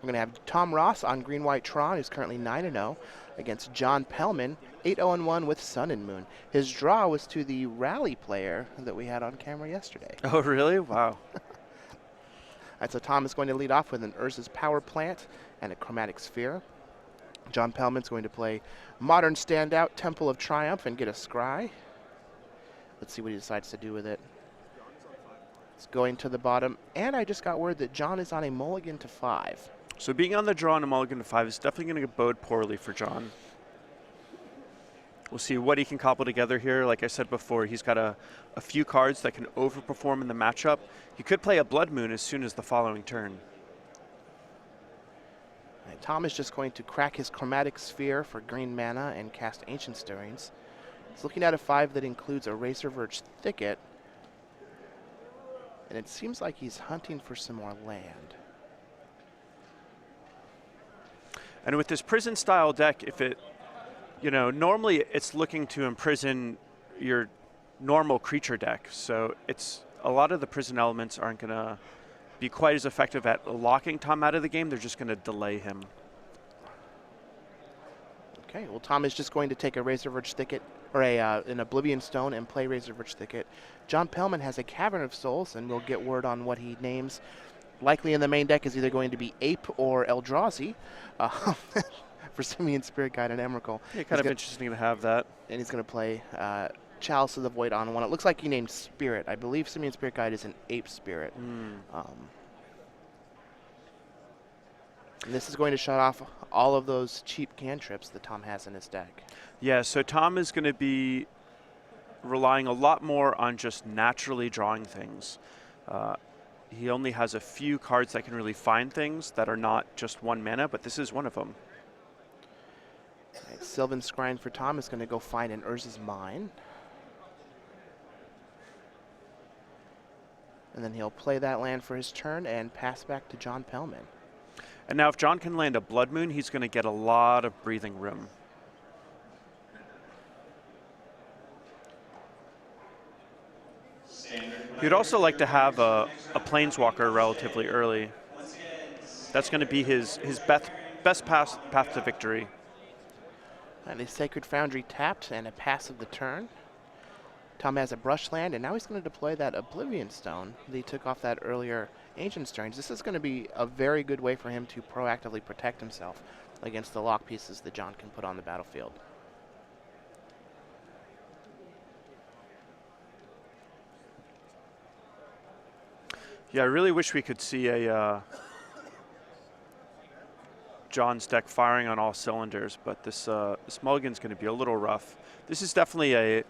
We're going to have Tom Ross on Green-White Tron, who's currently 9-0, against John Pellman, 8-0-1 with Sun and Moon. His draw was to the rally player that we had on camera yesterday. Oh, really? Wow. All right, so Tom is going to lead off with an Urza's Power Plant and a Chromatic Sphere. John Pellman's going to play Modern Standout, Temple of Triumph, and get a Scry. Let's see what he decides to do with it. It's going to the bottom, and I just got word that John is on a mulligan to 5. So being on the draw on a mulligan to 5 is definitely going to bode poorly for John. We'll see what he can cobble together here. Like I said before, he's got a few cards that can overperform in the matchup. He could play a Blood Moon as soon as the following turn. Right, Tom is just going to crack his Chromatic Sphere for green mana and cast Ancient Stirrings. He's looking at a 5 that includes a Razorverge Thicket, and it seems like he's hunting for some more land. And with this prison-style deck, if it, normally it's looking to imprison your normal creature deck. So it's a lot of the prison elements aren't going to be quite as effective at locking Tom out of the game. They're just going to delay him. Okay, well, Tom is just going to take a Razorverge Thicket, or an Oblivion Stone, and play Razorverge Thicket. John Pellman has a Cavern of Souls, and we'll get word on what he names. Likely in the main deck is either going to be Ape or Eldrazi for Simian Spirit Guide and Emrakul. Yeah, kind of interesting to have that. And he's going to play Chalice of the Void on one. It looks like he named Spirit. I believe Simian Spirit Guide is an Ape Spirit. And this is going to shut off all of those cheap cantrips that Tom has in his deck. Yeah, so Tom is going to be relying a lot more on just naturally drawing things. He only has a few cards that can really find things that are not just 1 mana, but this is one of them. Right, Sylvan Scrying for Tom is going to go find an Urza's Mine. And then he'll play that land for his turn and pass back to John Pellman. And now if John can land a Blood Moon, he's going to get a lot of breathing room. He'd also like to have a Planeswalker relatively early. That's going to be his best path to victory. And a Sacred Foundry tapped and a pass of the turn. Tom has a brush land, and now he's going to deploy that Oblivion Stone that he took off that earlier Ancient Stirrings. This is going to be a very good way for him to proactively protect himself against the lock pieces that John can put on the battlefield. Yeah, I really wish we could see a John's deck firing on all cylinders, but this mulligan's going to be a little rough. This is definitely a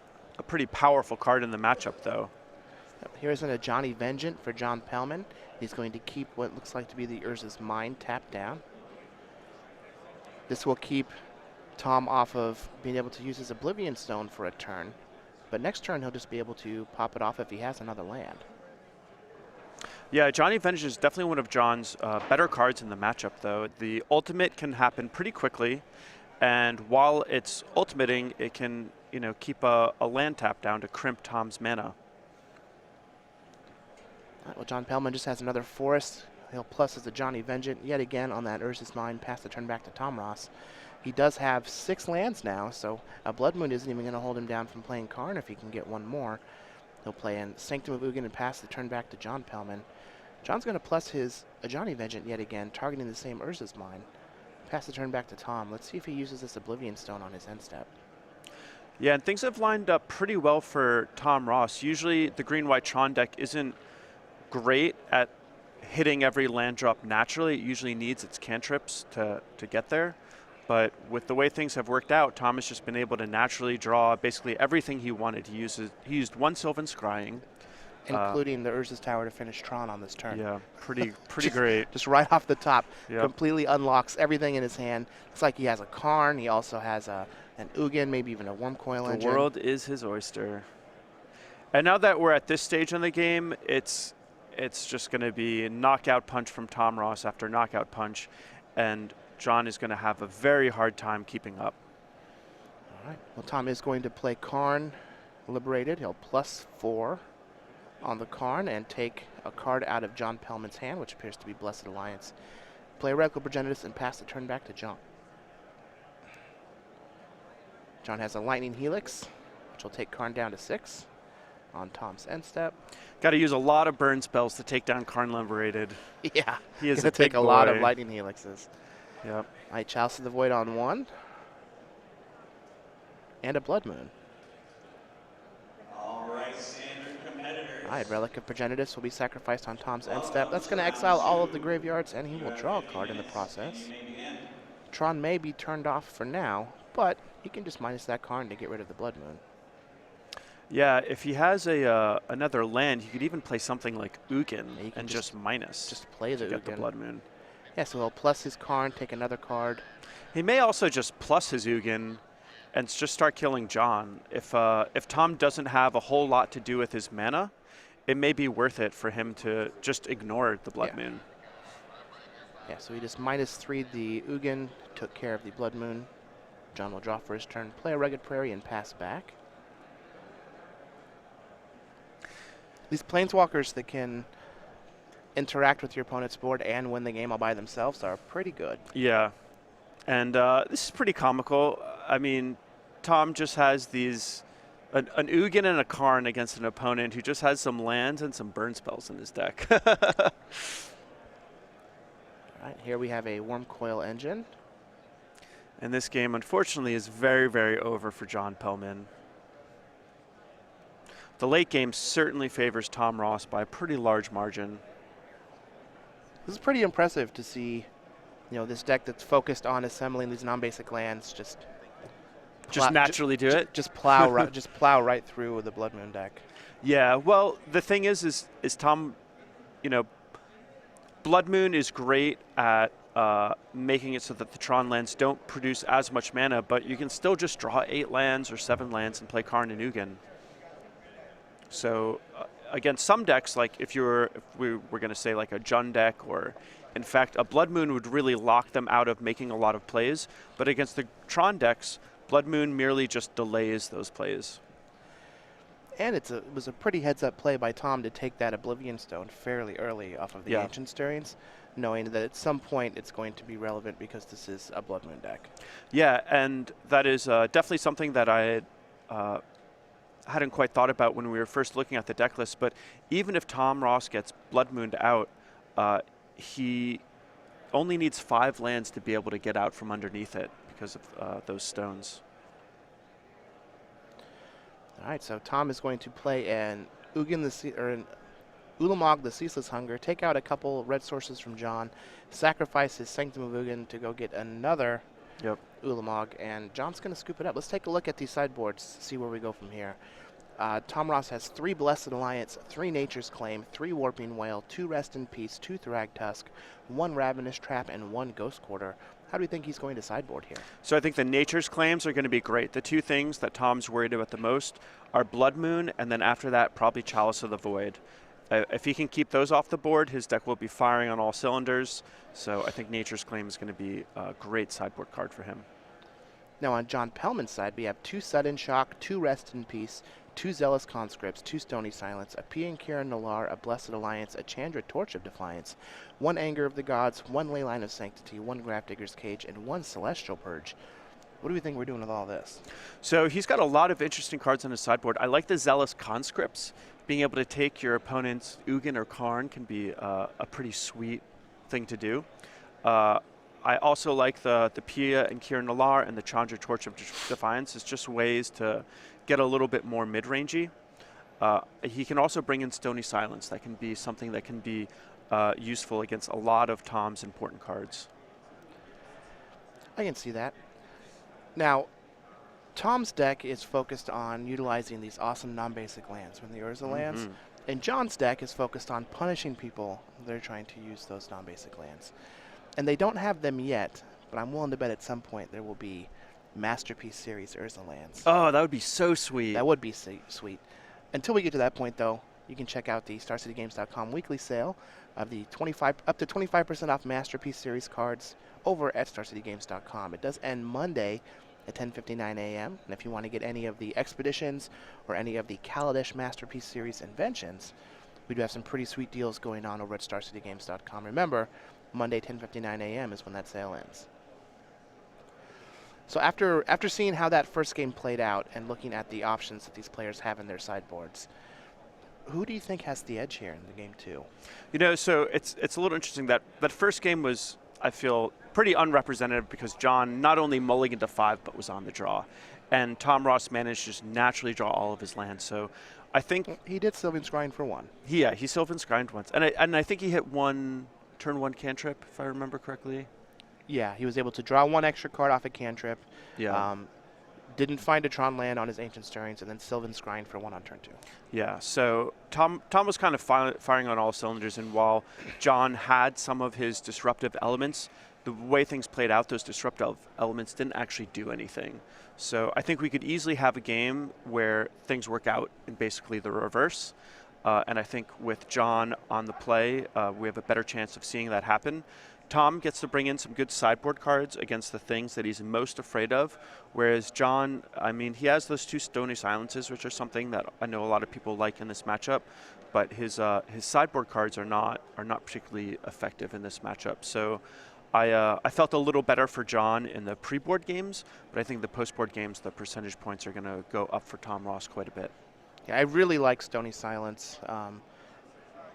pretty powerful card in the matchup, though. Here's a Johnny Vengeant for John Pellman. He's going to keep what looks like to be the Urza's Mine tapped down. This will keep Tom off of being able to use his Oblivion Stone for a turn, but next turn he'll just be able to pop it off if he has another land. Yeah, Johnny Vengeance is definitely one of John's better cards in the matchup, though. The ultimate can happen pretty quickly, and while it's ultimating, it can keep a land tap down to crimp Tom's mana. Well, John Pellman just has another forest. He'll plus as a Johnny Vengeant yet again on that Urza's Mine, pass the turn back to Tom Ross. He does have 6 lands now, so a Blood Moon isn't even going to hold him down from playing Karn if he can get one more. He'll play in Sanctum of Ugin and pass the turn back to John Pellman. John's going to plus his Johnny Vengeant yet again, targeting the same Urza's Mine. Pass the turn back to Tom. Let's see if he uses this Oblivion Stone on his end step. Yeah, and things have lined up pretty well for Tom Ross. Usually the green-white Tron deck isn't great at hitting every land drop naturally. It usually needs its cantrips to get there. But with the way things have worked out, Tom has just been able to naturally draw basically everything he wanted. He used 1 Sylvan Scrying. Including the Urza's Tower to finish Tron on this turn. Yeah, pretty great. Just right off the top, yep. Completely unlocks everything in his hand. Looks like he has a Karn. He also has an Ugin, maybe even a Wormcoil Engine. The world is his oyster. And now that we're at this stage in the game, it's just going to be knockout punch from Tom Ross after knockout punch, and John is going to have a very hard time keeping up. All right. Well, Tom is going to play Karn Liberated. He'll +4 on the Karn and take a card out of John Pellman's hand, which appears to be Blessed Alliance. Play Radical Progenitus and pass the turn back to John. John has a Lightning Helix, which will take Karn down to 6 on Tom's end step. Got to use a lot of burn spells to take down Karn Liberated. Yeah, He is gonna a take big a lot boy. of Lightning Helixes. Yep. All right, Chalice of the Void on 1. And a Blood Moon. All right, standard competitors. All right, Relic of Progenitus will be sacrificed on Tom's end step. That's going to exile all of the graveyards, and he will draw a card in the process. Tron may be turned off for now, but he can just minus that Karn to get rid of the Blood Moon. Yeah, if he has a another land, he could even play something like Ugin he can and just minus. Just play the to get the Ugin. Blood Moon. Yeah, so he'll plus his Karn, take another card. He may also just plus his Ugin and just start killing John. If Tom doesn't have a whole lot to do with his mana, it may be worth it for him to just ignore the Blood Moon. Yeah, so he just -3'd the Ugin, took care of the Blood Moon. John will draw for his turn, play a Rugged Prairie, and pass back. These Planeswalkers that can interact with your opponent's board and win the game all by themselves are pretty good. Yeah, and this is pretty comical. I mean, Tom just has these an Ugin and a Karn against an opponent who just has some lands and some burn spells in his deck. All right, here we have a Worm Coil Engine. And this game, unfortunately, is very, very over for John Pellman. The late game certainly favors Tom Ross by a pretty large margin. This is pretty impressive to see, this deck that's focused on assembling these non-basic lands just naturally do it? Just plow right through the Blood Moon deck. Yeah, well, the thing is Tom, Blood Moon is great at making it so that the Tron lands don't produce as much mana, but you can still just draw 8 lands or 7 lands and play Karn and Ugin. So against some decks, like if we were going to say like a Jund deck, or in fact a Blood Moon would really lock them out of making a lot of plays, but against the Tron decks, Blood Moon merely just delays those plays. And it was a pretty heads-up play by Tom to take that Oblivion Stone fairly early off of the Ancient Stirrings, knowing that at some point it's going to be relevant because this is a Blood Moon deck. Yeah, and that is definitely something that I hadn't quite thought about when we were first looking at the deck list, but even if Tom Ross gets Blood Mooned out, he only needs 5 lands to be able to get out from underneath it because of those stones. All right, so Tom is going to play an an Ulamog, the Ceaseless Hunger, take out a couple red sources from John, sacrifice his Sanctum of Ugin to go get another Ulamog, and John's going to scoop it up. Let's take a look at these sideboards, see where we go from here. Tom Ross has 3 Blessed Alliance, 3 Nature's Claim, 3 Warping Whale, 2 Rest in Peace, 2 Thrag Tusk, 1 Ravenous Trap, and 1 Ghost Quarter. How do you think he's going to sideboard here? So I think the Nature's Claims are going to be great. The 2 things that Tom's worried about the most are Blood Moon, and then after that, probably Chalice of the Void. If he can keep those off the board, his deck will be firing on all cylinders. So I think Nature's Claim is going to be a great sideboard card for him. Now on John Pellman's side, we have 2 Sudden Shock, 2 Rest in Peace, 2 Zealous Conscripts, 2 Stony Silence, a Pian Kiran Nalar, a Blessed Alliance, a Chandra Torch of Defiance, 1 Anger of the Gods, 1 Leyline of Sanctity, 1 Grafdigger's Cage, and 1 Celestial Purge. What do we think we're doing with all this? So he's got a lot of interesting cards on his sideboard. I like the Zealous Conscripts. Being able to take your opponent's Ugin or Karn can be a pretty sweet thing to do. I also like the Pia and Kiran Nalar and the Chandra Torch of Defiance. It's just ways to get a little bit more mid-rangey. He can also bring in Stony Silence. That can be something that can be useful against a lot of Tom's important cards. I can see that. Now, Tom's deck is focused on utilizing these awesome non-basic lands from the Urza lands, and John's deck is focused on punishing people that are trying to use those non-basic lands. And they don't have them yet, but I'm willing to bet at some point there will be Masterpiece Series Urza lands. Oh, that would be so sweet. That would be sweet. Until we get to that point, though, you can check out the StarCityGames.com weekly sale of the up to 25% off Masterpiece Series cards over at StarCityGames.com. It does end Monday at 10:59 a.m. And if you want to get any of the Expeditions or any of the Kaladesh Masterpiece Series Inventions, we do have some pretty sweet deals going on over at StarCityGames.com. Remember, Monday, 10:59 a.m. is when that sale ends. So after seeing how that first game played out and looking at the options that these players have in their sideboards, who do you think has the edge here in the game 2? You know, so it's a little interesting that that first game was, I feel, pretty unrepresentative because John not only mulliganed to 5 but was on the draw, and Tom Ross managed to just naturally draw all of his lands. So I think He did Sylvan's Grind for 1. yeah, he Sylvan's Grind once, and I think he hit one turn 1 cantrip if I remember correctly. Yeah, he was able to draw 1 extra card off a cantrip. Yeah. Didn't find a Tron land on his Ancient Stirrings, and then Sylvan's Grind for 1 on turn 2. Yeah, so Tom was kind of firing on all cylinders, and while John had some of his disruptive elements, the way things played out, those disruptive elements didn't actually do anything. So I think we could easily have a game where things work out in basically the reverse. And I think with John on the play, we have a better chance of seeing that happen. Tom gets to bring in some good sideboard cards against the things that he's most afraid of, whereas John, I mean, he has those 2 Stony Silences, which are something that I know a lot of people like in this matchup, but his sideboard cards are not particularly effective in this matchup. So I felt a little better for John in the pre-board games, but I think the post-board games, the percentage points are going to go up for Tom Ross quite a bit. Yeah, I really like Stony Silence.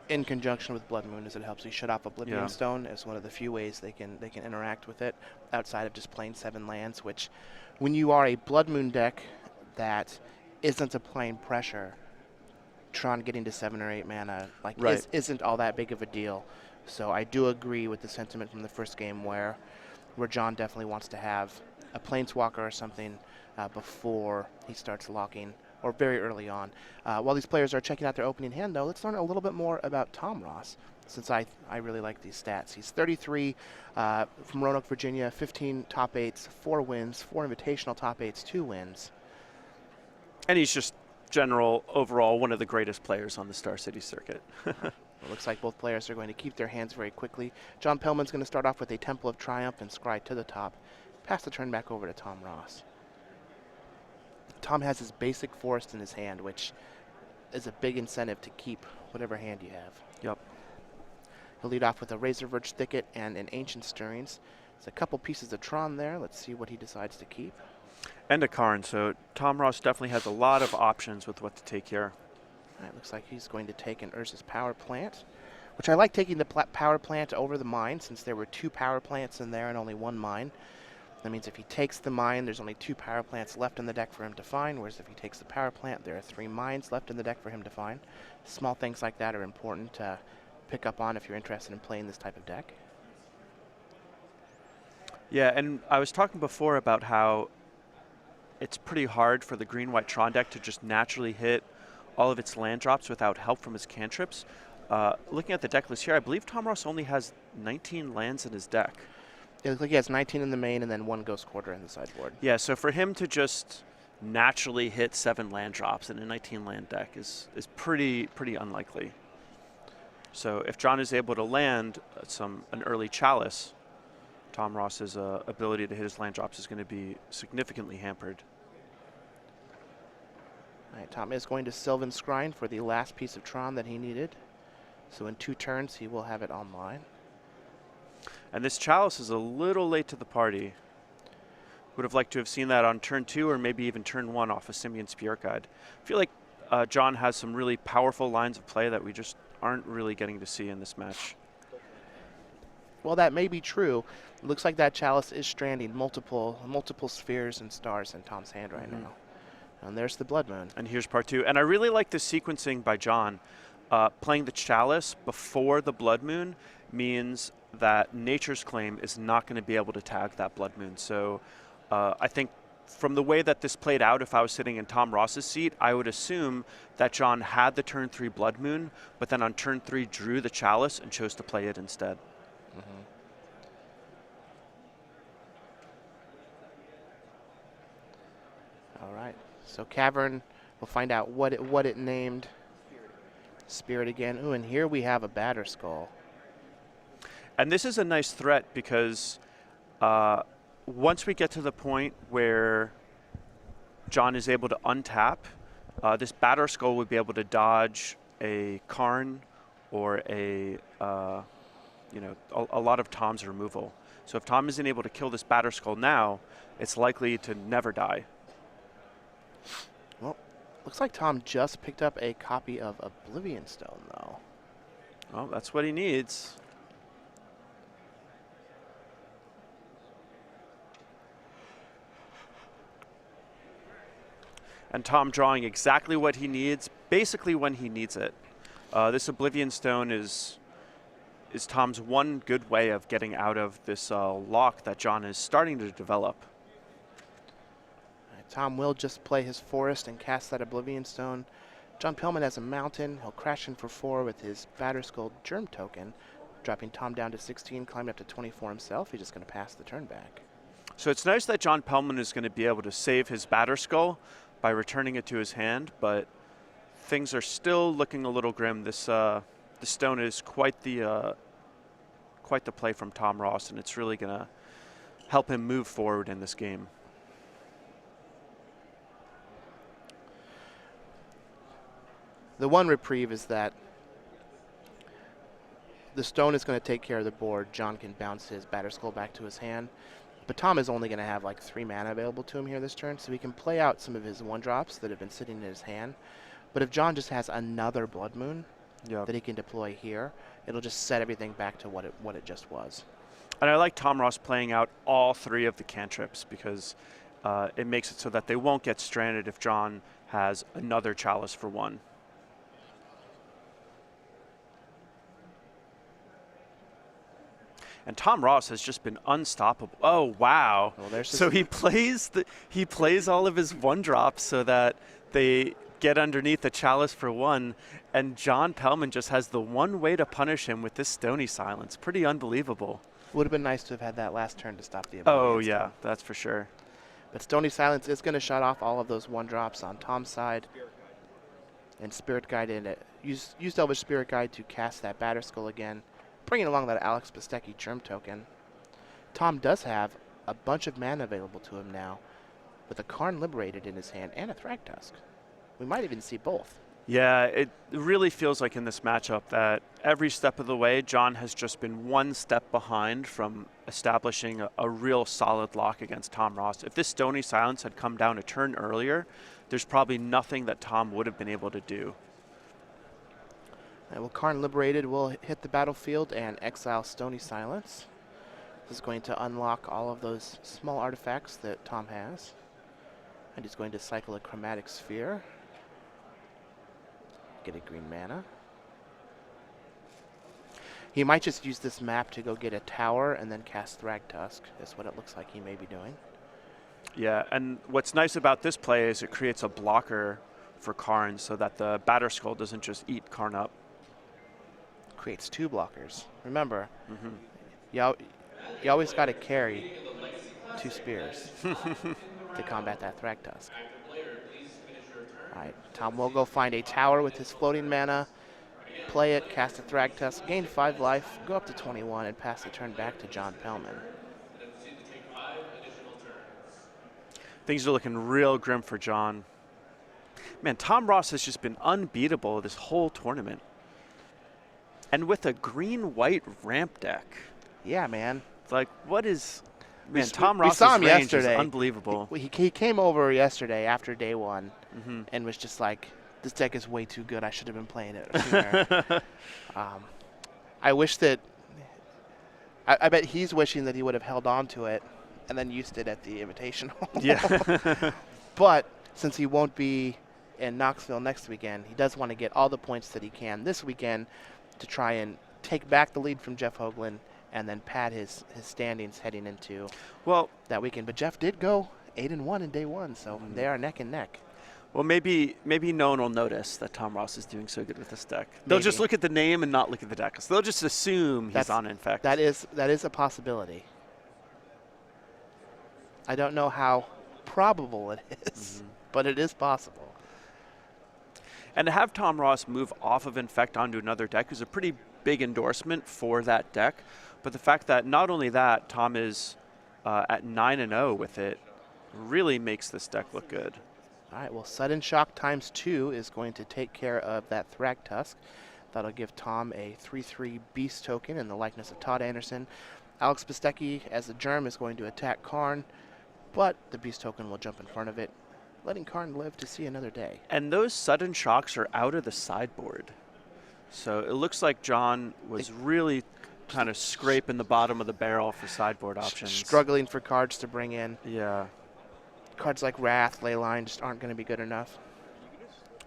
In conjunction with Blood Moon, as it helps you shut off Oblivion Stone as one of the few ways they can interact with it outside of just playing 7 lands, which when you are a Blood Moon deck that isn't applying pressure, Tron getting to 7 or 8 mana isn't all that big of a deal. So I do agree with the sentiment from the first game where John definitely wants to have a Planeswalker or something before he starts locking, or very early on. While these players are checking out their opening hand, though, let's learn a little bit more about Tom Ross, since I really like these stats. He's 33 from Roanoke, Virginia, 15 top 8s, 4 wins, 4 invitational top 8s, 2 wins. And he's just overall, one of the greatest players on the Star City circuit. It looks like both players are going to keep their hands very quickly. John Pellman's going to start off with a Temple of Triumph and scry to the top. Pass the turn back over to Tom Ross. Tom has his basic forest in his hand, which is a big incentive to keep whatever hand you have. Yep. He'll lead off with a Razorverge Thicket and an Ancient Stirrings. There's a couple pieces of Tron there. Let's see what he decides to keep. And a Karn, so Tom Ross definitely has a lot of options with what to take here. All right, looks like he's going to take an Urza's Power Plant, which I like taking the Power Plant over the mine, since there were 2 Power Plants in there and only 1 mine. That means if he takes the mine, there's only 2 Power Plants left in the deck for him to find, whereas if he takes the Power Plant, there are 3 mines left in the deck for him to find. Small things like that are important to pick up on if you're interested in playing this type of deck. Yeah, and I was talking before about how it's pretty hard for the green-white Tron deck to just naturally hit all of its land drops without help from his cantrips. Looking at the deck list here, I believe Tom Ross only has 19 lands in his deck. It looks like he has 19 in the main and then 1 Ghost Quarter in the sideboard. Yeah, so for him to just naturally hit 7 land drops in a 19 land deck is pretty unlikely. So if John is able to land an early Chalice, Tom Ross's ability to hit his land drops is going to be significantly hampered. All right, Tom is going to Sylvan's Scrying for the last piece of Tron that he needed. So in 2 turns, he will have it online. And this Chalice is a little late to the party. Would have liked to have seen that on turn 2 or maybe even turn 1 off a Simian Spirit Guide. I feel like John has some really powerful lines of play that we just aren't really getting to see in this match. Well, that may be true. It looks like that Chalice is stranding multiple spheres and stars in Tom's hand right now. And there's the Blood Moon. And here's part 2. And I really like the sequencing by John. Playing the Chalice before the Blood Moon means that Nature's Claim is not going to be able to tag that Blood Moon. So I think from the way that this played out, if I was sitting in Tom Ross's seat, I would assume that John had the turn 3 Blood Moon, but then on turn 3 drew the Chalice and chose to play it instead. All right. So Cavern, we'll find out what it named. Spirit again. Ooh, and here we have a Batter Skull. And this is a nice threat because once we get to the point where John is able to untap, this Batter Skull would be able to dodge a Karn or a a lot of Tom's removal. So if Tom isn't able to kill this Batterskull now, it's likely to never die. Well, looks like Tom just picked up a copy of Oblivion Stone, though. Well, that's what he needs. And Tom drawing exactly what he needs, basically when he needs it. This Oblivion Stone is Tom's one good way of getting out of this lock that John is starting to develop. Tom will just play his forest and cast that Oblivion Stone. John Pellman has a mountain. He'll crash in for 4 with his Batterskull Germ token, dropping Tom down to 16, climbing up to 24 himself. He's just going to pass the turn back. So it's nice that John Pellman is going to be able to save his Batterskull by returning it to his hand, but things are still looking a little grim. This the stone is quite the play from Tom Ross, and it's really going to help him move forward in this game. The one reprieve is that the stone is going to take care of the board. John can bounce his Batterskull back to his hand. But Tom is only going to have like 3 mana available to him here this turn, so he can play out some of his 1-drops that have been sitting in his hand. But if John just has another Blood Moon that he can deploy here, it'll just set everything back to what it just was. And I like Tom Ross playing out all 3 of the cantrips because it makes it so that they won't get stranded if John has another Chalice for 1. And Tom Ross has just been unstoppable. Oh wow! Well, so he plays all of his 1-drops so that they get underneath the Chalice for 1, and John Pellman just has the one way to punish him with this Stony Silence. Pretty unbelievable. Would have been nice to have had that last turn to stop the Oh Oblivion yeah, Stone. that's for sure. But Stony Silence is going to shut off all of those 1-drops on Tom's side. And Spirit Guide in it. Use Elvish Spirit Guide to cast that Batterskull again, bringing along that Alex Bastecki Germ token. Tom does have a bunch of mana available to him now, with a Karn Liberated in his hand and a Thragtusk. We might even see both. Yeah, it really feels like in this matchup that every step of the way, John has just been one step behind from establishing a real solid lock against Tom Ross. If this Stony Silence had come down a turn earlier, there's probably nothing that Tom would have been able to do. Well, Karn Liberated will hit the battlefield and exile Stony Silence. This is going to unlock all of those small artifacts that Tom has. And he's going to cycle a Chromatic Sphere. Get a green mana. He might just use this map to go get a tower and then cast Thragtusk. That's what it looks like he may be doing. Yeah, and what's nice about this play is it creates a blocker for Karn so that the Batterskull doesn't just eat Karn up. Creates 2 blockers. Remember, you always got to carry 2 spears to combat that Thragtusk. All right, Tom will go find a tower with his floating mana, play it, cast a Thragtusk, gain 5 life, go up to 21, and pass the turn back to John Pellman. Things are looking real grim for John. Man, Tom Ross has just been unbeatable this whole tournament. And with a green-white ramp deck. Yeah, man. It's like, what is... Man, We Tom Ross's saw him range yesterday. is unbelievable. He came over yesterday after day 1 and was just like, this deck is way too good. I should have been playing it sooner. I wish that... I bet he's wishing that he would have held on to it and then used it at the Invitational. Yeah. But since he won't be in Knoxville next weekend, he does want to get all the points that he can this weekend to try and take back the lead from Jeff Hoagland and then pad his standings heading into that weekend. But Jeff did go 8-1 in day 1, so they are neck and neck. Well, maybe no one will notice that Tom Ross is doing so good with this deck. They'll just look at the name and not look at the deck. So they'll just assume he's on Infect. That is a possibility. I don't know how probable it is, but it is possible. And to have Tom Ross move off of Infect onto another deck is a pretty big endorsement for that deck. But the fact that not only that, Tom is at 9-0 with it really makes this deck look good. All right, well, Sudden Shock ×2 is going to take care of that Thragtusk. That'll give Tom a 3/3 beast token in the likeness of Todd Anderson. Alex Bistecki, as the germ, is going to attack Karn, but the beast token will jump in front of it, letting Karn live to see another day. And those sudden shocks are out of the sideboard. So it looks like John was really kind of scraping the bottom of the barrel for sideboard options. Struggling for cards to bring in. Yeah. Cards like Wrath, Leyline just aren't going to be good enough.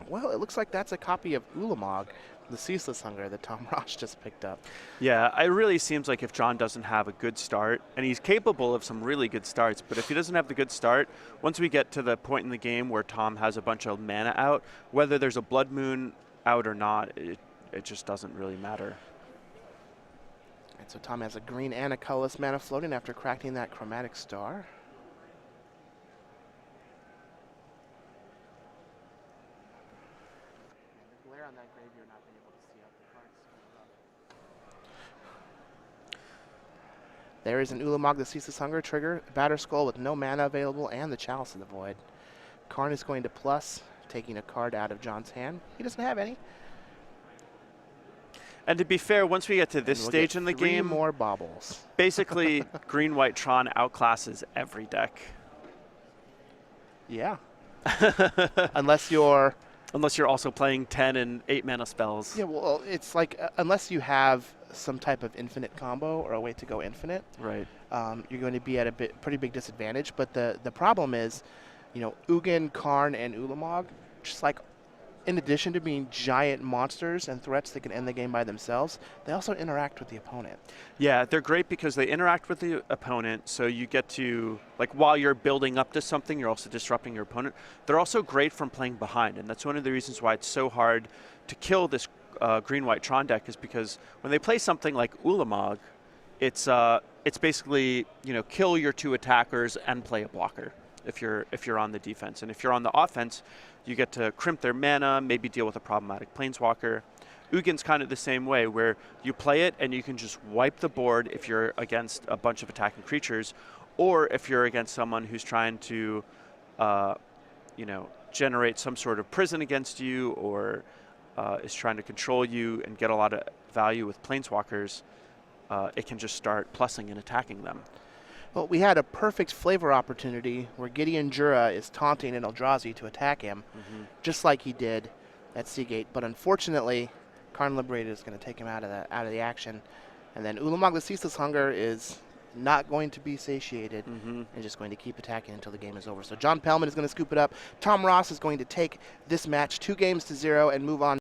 Well, it looks like that's a copy of Ulamog, the Ceaseless Hunger that Tom Ross just picked up. Yeah, it really seems like if John doesn't have a good start, and he's capable of some really good starts, but if he doesn't have the good start, once we get to the point in the game where Tom has a bunch of mana out, whether there's a Blood Moon out or not, it just doesn't really matter. And so Tom has a green and a colorless mana floating after cracking that Chromatic Star. On that grave, you're not being able to see out the cards. There is an Ulamog, the Ceaseless Hunger trigger, Batter Skull with no mana available, and the Chalice of the Void. Karn is going to plus, taking a card out of John's hand. He doesn't have any. And to be fair, once we get to this stage in the game, 3 more baubles. basically green-white Tron outclasses every deck. Yeah. Unless you're also playing 10 and 8 mana spells. Yeah, well, it's like unless you have some type of infinite combo or a way to go infinite, Right. You're going to be at a pretty big disadvantage. But the problem is, Ugin, Karn, and Ulamog, just like in addition to being giant monsters and threats that can end the game by themselves, they also interact with the opponent. Yeah, they're great because they interact with the opponent, so you get to, like, while you're building up to something, you're also disrupting your opponent. They're also great from playing behind, and that's one of the reasons why it's so hard to kill this green-white Tron deck, is because when they play something like Ulamog, it's basically, kill your 2 attackers and play a blocker if you're on the defense. And if you're on the offense, you get to crimp their mana, maybe deal with a problematic planeswalker. Ugin's kind of the same way, where you play it and you can just wipe the board if you're against a bunch of attacking creatures, or if you're against someone who's trying to, generate some sort of prison against you, or is trying to control you and get a lot of value with planeswalkers, it can just start plussing and attacking them. Well, we had a perfect flavor opportunity where Gideon Jura is taunting an Eldrazi to attack him, just like he did at Seagate. But unfortunately, Karn Liberated is going to take him out of the action. And then Ulamog, the Ceaseless Hunger, is not going to be satiated and just going to keep attacking until the game is over. So John Pellman is going to scoop it up. Tom Ross is going to take this match 2-0 and move on